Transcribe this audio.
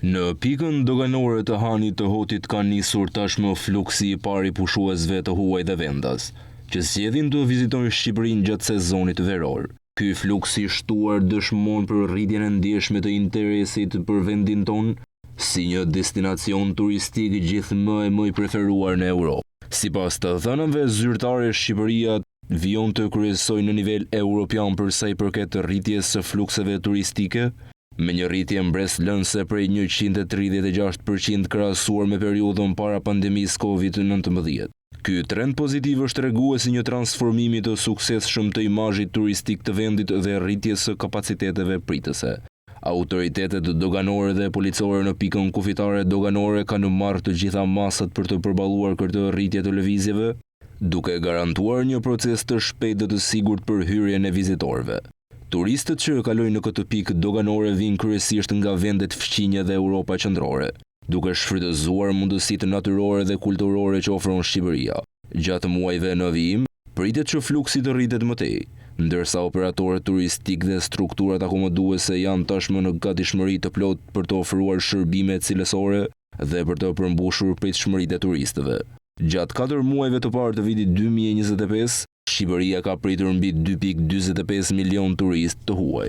Në pikën doganore të Hanit të Hotit ka nisur tashmë fluksi I parë I pushuesve të huaj dhe vendas, që zgjedhin të vizitojnë Shqipërinë gjatë sezonit veror. Ky fluks I shtuar dëshmon për rritjen e ndjeshme të interesit për vendin ton, si një destinacion turistik gjithmë e më I preferuar në Europë. Sipas të thënave zyrtare, Shqipëria vijon të kryesojë në nivel evropian për sa I përket rritjes së flukseve turistike, me një rritje mbreslënse prej 136% krahasuar me periudhën para pandemisë COVID-19. Ky trend pozitiv është tregues I një transformimi të suksesshëm të imazhit turistik të vendit dhe rritjes së kapaciteteve pritëse. Autoritetet doganore dhe policore në pikën kufitare doganore kanë marrë të gjitha masat për të përballuar këtë rritje të lëvizjeve, duke garantuar një proces të shpejtë dhe të sigurt për hyrjen e vizitorëve. Turistët që kalojnë në këtë pikë doganore vijnë kryesisht nga vendet fqinje dhe Europa qendrore, duke shfrytëzuar mundësitë natyrore dhe kulturore që ofron Shqipëria. Gjatë muajve në vijim, pritet që fluksi të rritet më tej, ndërsa operatorët turistik dhe strukturat akomoduese janë tashmë në gatishmëri të plotë për të ofruar shërbime cilësore dhe për të përmbushur pritshmëritë e turistëve. Gjatë 4 muajve të parë të vitit 2025, Shqipëria ka pritur mbi 2.45 milion turistë të huaj.